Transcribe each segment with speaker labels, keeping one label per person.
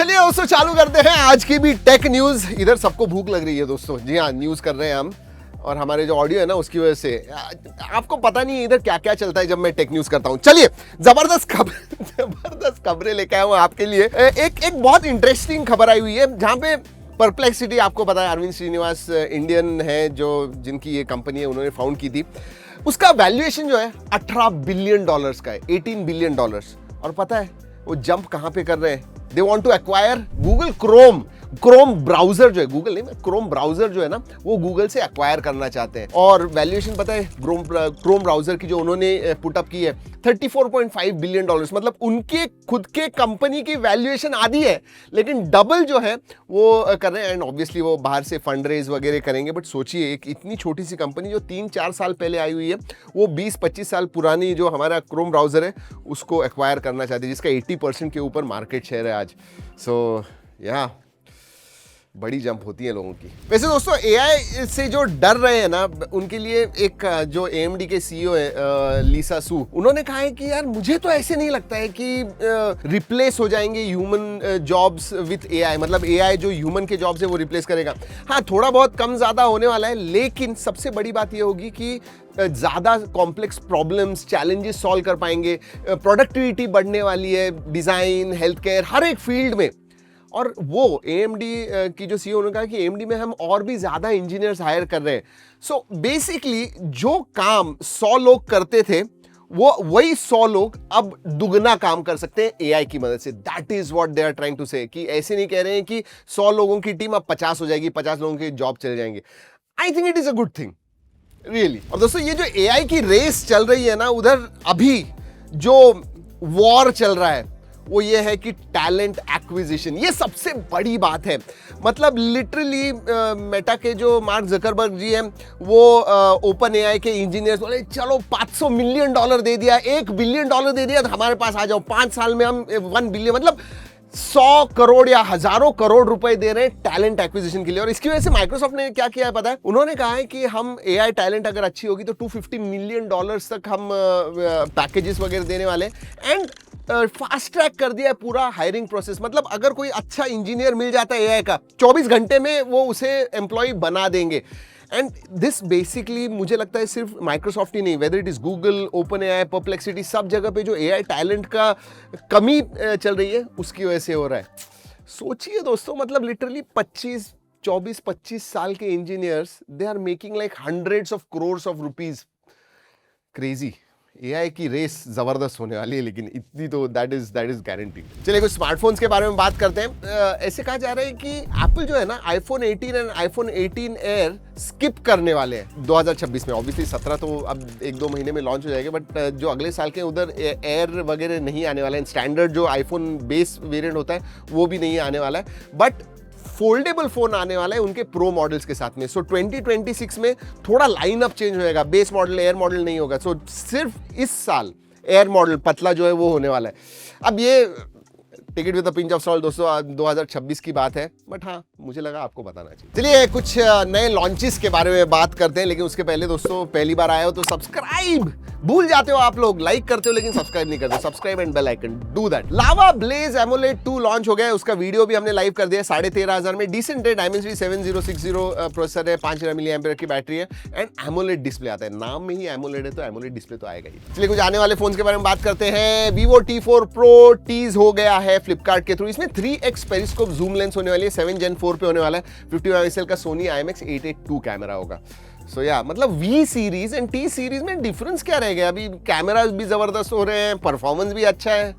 Speaker 1: चलिए दोस्तों चालू करते हैं आज की भी टेक न्यूज। इधर सबको भूख लग रही है दोस्तों, जी हाँ, न्यूज कर रहे हैं हम, और हमारे जो ऑडियो है ना उसकी वजह से आपको पता नहीं है इधर क्या क्या चलता है जब मैं टेक न्यूज करता हूं। चलिए जबरदस्त खबरें लेके आया हूं आपके लिए। एक बहुत इंटरेस्टिंग खबर आई हुई है जहां पे परप्लेक्सिटी, आपको पता है अरविंद श्रीनिवास इंडियन है जो जिनकी ये कंपनी है, उन्होंने फाउंड की थी। उसका वैल्यूएशन जो है $18 बिलियन का है, $18 बिलियन। और पता है वो जंप कहां पे कर रहे हैं? They want to acquire Google Chrome browser जो है, गूगल नहीं, क्रोम ब्राउजर जो है ना, वो गूगल से एक्वायर करना चाहते हैं। और वैल्यूएशन पता है क्रोम ब्राउजर की जो उन्होंने पुटअप की है $34.5 बिलियन। मतलब उनके खुद के कंपनी की वैल्यूएशन आधी है, लेकिन डबल जो है वो कर रहे हैं। एंड ऑब्वियसली वो बाहर से फंड रेज वगैरह करेंगे। बट सोचिए एक इतनी छोटी सी कंपनी जो 3-4 साल पहले आई हुई है, वो 20-25 साल पुरानी जो हमारा क्रोम ब्राउजर है उसको एक्वायर करना चाहती है, जिसका 80% के ऊपर मार्केट शेयर है आज। सो या बड़ी जंप होती है लोगों की। वैसे दोस्तों एआई से जो डर रहे हैं ना, उनके लिए एक जो AMD के CEO है लीसा सू, उन्होंने कहा है कि यार मुझे तो ऐसे नहीं लगता है कि रिप्लेस हो जाएंगे ह्यूमन जॉब्स विथ एआई। मतलब एआई जो ह्यूमन के जॉब्स है वो रिप्लेस करेगा। हाँ, थोड़ा बहुत कम ज्यादा होने वाला है, लेकिन सबसे बड़ी बात ये होगी कि ज्यादा कॉम्प्लेक्स प्रॉब्लम्स, चैलेंजेस सॉल्व कर पाएंगे, प्रोडक्टिविटी बढ़ने वाली है, डिजाइन, हेल्थ केयर, हर एक फील्ड में। और वो AMD की जो CEO ने कहा कि AMD में हम और भी ज्यादा इंजीनियर्स हायर कर रहे हैं। सो बेसिकली जो काम 100 लोग करते थे, वो वही 100 लोग अब दुगना काम कर सकते हैं एआई की मदद से। That is what they are trying to say, कि ऐसे नहीं कह रहे हैं कि 100 लोगों की टीम अब 50 हो जाएगी, 50 लोगों की जॉब चले जाएंगे। I think it is a good thing really. और दोस्तों ये जो एआई की रेस चल रही है ना, उधर अभी जो वॉर चल रहा है वो ये है कि टैलेंट एक्विजिशन, ये सबसे बड़ी बात है। मतलब लिटरली मेटा के जो मार्क जकरबर्ग जी हैं, वो ओपन एआई के इंजीनियर्स बोले चलो $500 मिलियन दे दिया, $1 बिलियन दे दिया तो हमारे पास आ जाओ, 5 साल में हम 1 बिलियन, मतलब 100 करोड़ या हजारों करोड़ रुपए दे रहे हैं टैलेंट एक्विजिशन के लिए। और इसकी वजह से माइक्रोसॉफ्ट ने क्या किया है पता है? उन्होंने कहा है कि हम एआई टैलेंट अगर अच्छी होगी तो $250 मिलियन तक हम पैकेजेस वगैरह देने वाले। एंड फास्ट ट्रैक कर दिया है पूरा हायरिंग प्रोसेस। मतलब अगर कोई अच्छा इंजीनियर मिल जाता है एआई का, 24 घंटे में वो उसे एम्प्लॉय बना देंगे। एंड दिस बेसिकली मुझे लगता है सिर्फ माइक्रोसॉफ्ट ही नहीं, whether it is Google, open AI, perplexity, सब जगह पे जो एआई टैलेंट का कमी चल रही है उसकी वजह से हो रहा है। सोचिए दोस्तों, मतलब लिटरली 24-25 साल के engineers, they are making like hundreds of crores of rupees। Crazy. AI की रेस जबरदस्त होने वाली है, लेकिन इतनी तो दैट इज गारंटी। चलिए कुछ स्मार्टफोन्स के बारे में बात करते हैं। ऐसे कहा जा रहा है कि एप्पल जो है ना, iPhone 18 and iPhone 18 Air skip करने वाले हैं 2026 में। ऑब्वियसली 17 तो अब 1-2 महीने में लॉन्च हो जाएगा, बट जो अगले साल के उधर एयर वगैरह नहीं आने वाला है। स्टैंडर्ड जो आईफोन बेस वेरिएंट होता है वो भी नहीं आने वाला है, बट फोल्डेबल फोन आने वाला है उनके प्रो मॉडल्स के साथ में। सो 2026 में थोड़ा लाइनअप चेंज हो जाएगा, बेस मॉडल एयर मॉडल नहीं होगा। सो सिर्फ इस साल एयर मॉडल पतला जो है वो होने वाला है। अब ये ticket with a pinch of salt दोस्तों 2026 की बात है, बट हाँ मुझे लगा आपको बताना चाहिए। चलिए कुछ नए लॉन्चेस के बारे में बात करते हैं, लेकिन उसके पहले दोस्तों पहली बार आए हो तो सब्सक्राइब, भूल जाते हो आप लोग, लाइक करते हो लेकिन सब्सक्राइब नहीं करते। Subscribe and bell icon, do that. Lava Blaze AMOLED 2 launch हो गया है, उसका वीडियो भी हमने लाइव कर दिया। 13,500 में डिसेंट है, Dimensity 7060 प्रोसेसर है, 5000 mAh की बैटरी है, एंड एमोलेड डिस्प्ले आता है। नाम में ही एमोलेड है तो एमोलेड डिस्प्ले तो आएगा ही। चलिए कुछ आने वाले फोन के बारे में बात करते हैं। Vivo T4 Pro टीज हो गया है फ्लिपकार्ट के थ्रू। इसमें 3x पेरिस्कोप जूम लेंस होने वाली है, 7 Gen 4 पे होने वाला है। 50 मेगापिक्सल का Sony IMX882 कैमरा होगा। सो या मतलब V series and T series में डिफरेंस क्या रह गया? अभी कैमरा भी जबरदस्त हो रहे हैं, परफॉर्मेंस भी अच्छा है,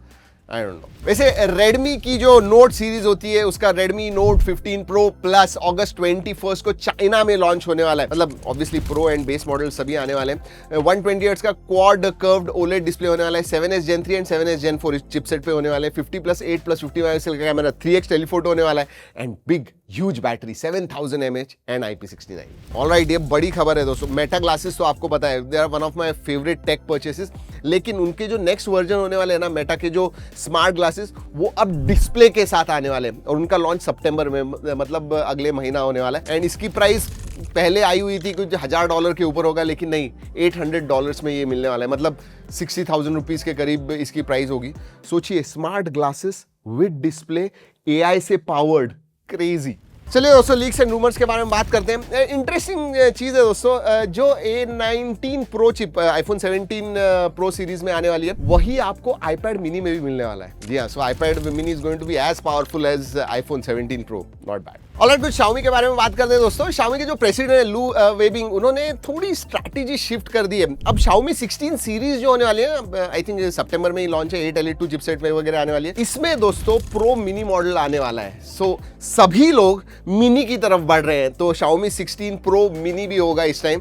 Speaker 1: आई डोंट नो। वैसे Redmi की जो Note सीरीज होती है, उसका Redmi Note 15 Pro Plus अगस्त 21 को चाइना में लॉन्च होने वाला है। मतलब obviously pro and base model सभी आने वाले हैं। 120 हर्ट्ज का क्वाड कर्व्ड OLED डिस्प्ले होने वाला है। 7s Gen 3 and 7s Gen 4 chipset पे होने वाले हैं। 50+8+50 मेगापिक्सल का कैमरा, 3x टेलीफोटो होने वाला है, and big huge battery 7000 mAh and IP69। Alright, ये बड़ी खबर है दोस्तों। मेटा ग्लासेस तो आपको पता है, they are one of my favourite tech purchases, लेकिन उनके जो नेक्स्ट वर्जन होने वाले हैं ना मेटा के जो स्मार्ट ग्लासेस, वो अब डिस्प्ले के साथ आने वाले हैं, और उनका लॉन्च सितंबर में, मतलब अगले महीना होने वाला है। एंड इसकी प्राइस पहले आई हुई थी कुछ $1000 के ऊपर होगा, लेकिन नहीं, $800 में ये मिलने वाला है। मतलब 60,000 रुपीज के करीब इसकी प्राइस होगी। सोचिए, smart glasses with display AI से पावर्ड, क्रेजी। चलिए दोस्तों, लीक्स एंड रूमर्स के बारे में बात करते हैं। इंटरेस्टिंग चीज़ है दोस्तों, जो A19 pro chip iPhone 17 pro series में आने वाली है, वही आपको आईपैड मिनी में भी मिलने वाला है। जी हाँ, so iPad mini is going to be as powerful as iPhone 17 pro, not bad. Alright, कुछ Xiaomi के बारे में बात करते हैं दोस्तों। Xiaomi के जो प्रेसिडेंट है लू वेबिंग, उन्होंने थोड़ी स्ट्रैटेजी शिफ्ट कर दी है। अब Xiaomi 16 सीरीज जो होने वाली है, आई थिंक सितंबर में ही लॉन्च है, 8 Elite 2 चिपसेट में वगैरह आने वाली है। इसमें दोस्तों प्रो मिनी मॉडल आने वाला है। सो सभी लोग मिनी की तरफ बढ़ रहे हैं, तो Xiaomi 16 प्रो मिनी भी होगा इस टाइम।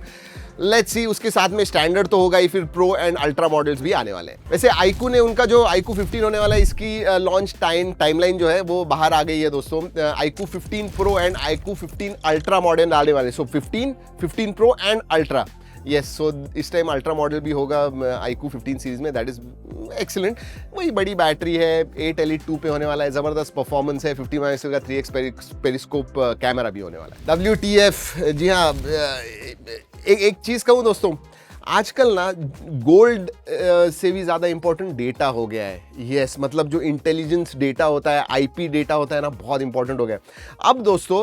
Speaker 1: लेट्स सी, उसके साथ में स्टैंडर्ड तो होगा ही, फिर प्रो एंड अल्ट्रा मॉडल्स भी आने वाले हैं। वैसे iQOO ने उनका जो iQOO 15 होने वाला है, इसकी लॉन्च टाइमलाइन जो है वो बाहर आ गई है दोस्तों। iQOO 15 pro and iQOO 15 ultra model आने वाले, सो 15 प्रो एंड अल्ट्रा। यस, सो इस टाइम अल्ट्रा मॉडल भी होगा iQOO 15 सीरीज में, दैट इज एक्सीलेंट। वही बड़ी बैटरी है, 8 Elite 2 पे होने वाला है, जबरदस्त परफॉर्मेंस है, 50 मेगापिक्सल का 3x पेरिस्कोप कैमरा भी होने वाला है। WTF, जी हाँ, एक चीज कहूँ दोस्तों, आजकल ना गोल्ड से भी ज़्यादा इंपॉर्टेंट डेटा हो गया है। यस, मतलब जो इंटेलिजेंस डेटा होता है, आईपी डेटा होता है ना, बहुत इंपॉर्टेंट हो गया है। अब दोस्तों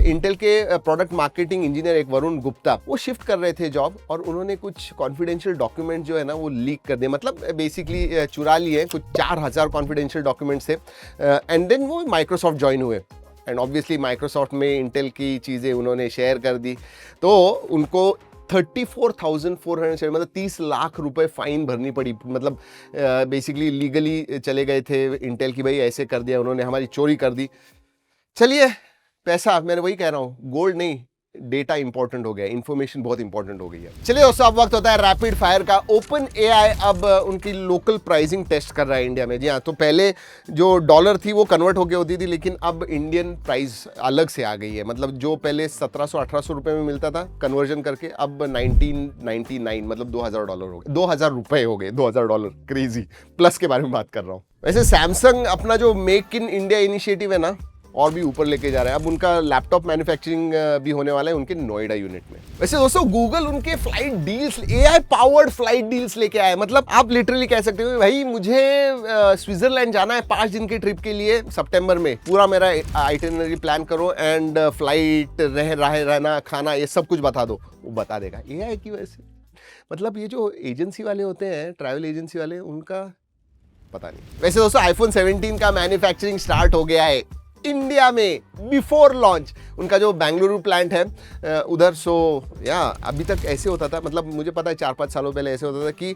Speaker 1: इंटेल के प्रोडक्ट मार्केटिंग इंजीनियर एक वरुण गुप्ता, वो शिफ्ट कर रहे थे जॉब, और उन्होंने कुछ कॉन्फिडेंशियल डॉक्यूमेंट जो है ना वो लीक कर दिए, मतलब बेसिकली चुरा लिए। कुछ 4000 कॉन्फिडेंशियल डॉक्यूमेंट्स थे, एंड देन वो माइक्रोसॉफ्ट ज्वाइन हुए, एंड ऑब्वियसली माइक्रोसॉफ्ट में इंटेल की चीज़ें उन्होंने शेयर कर दी, तो उनको 34,400 मतलब 30 लाख रुपए फाइन भरनी पड़ी। मतलब बेसिकली लीगली चले गए थे इंटेल की, भाई ऐसे कर दिया उन्होंने, हमारी चोरी कर दी। चलिए, पैसा, मैंने वही कह रहा हूँ, गोल्ड नहीं, डेटा इंपॉर्टेंट हो गया, इंफॉर्मेशन बहुत इंपॉर्टेंट हो गई है। चलिए दोस्तों, अब वक्त होता है रैपिड फायर का। ओपन एआई अब उनकी लोकल प्राइसिंग टेस्ट कर रहा है इंडिया में। जी हाँ, तो पहले जो डॉलर थी वो कन्वर्ट होके होती थी, लेकिन अब इंडियन प्राइस अलग से आ गई है। मतलब जो पहले 1700-1800 रुपए में मिलता था कन्वर्जन करके, अब 1999 मतलब $2000 हो गए, $2000 हो गए, $2000, क्रेजी। प्लस के बारे में बात कर रहा हूँ। वैसे सैमसंग अपना जो मेक इन इंडिया इनिशिएटिव है ना, और भी ऊपर लेके जा रहा है। अब उनका लैपटॉप मैन्युफैक्चरिंग भी होने वाला है उनके नोएडा यूनिट में। वैसे दोस्तों, गूगल उनके flight deals, AI powered flight deals लेके आए। मतलब आप लिटरली कह सकते हो भाई, मुझे स्विट्जरलैंड जाना है 5 दिन के ट्रिप के लिए सितंबर में, पूरा मेरा आइटिनरी प्लान करो, एंड फ्लाइट, रहना, खाना, ये सब कुछ बता दो, वो बता देगा एआई की वजह से। मतलब ये जो एजेंसी वाले होते हैं, ट्रैवल एजेंसी वाले, उनका पता नहीं। वैसे दोस्तों, आईफोन 17 का मैन्युफैक्चरिंग स्टार्ट हो गया है इंडिया में बिफोर लॉन्च। उनका जो बेंगलुरु प्लांट है उधर, सो या अभी तक ऐसे होता था, मतलब मुझे पता है 4-5 सालों पहले ऐसे होता था कि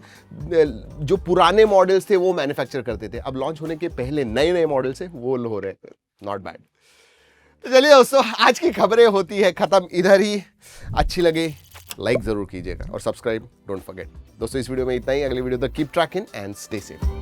Speaker 1: जो पुराने मॉडल्स थे वो मैन्युफैक्चर करते थे। अब लॉन्च होने के पहले नए मॉडल्स है वो हो रहे हैं, नॉट बैड। तो चलिए दोस्तों, आज की खबरें होती है खत्म इधर ही। अच्छी लगे लाइक जरूर कीजिएगा और सब्सक्राइब डोंट फॉरगेट। दोस्तों, इस वीडियो में इतना ही। अगले वीडियो तक keep trekking and stay safe.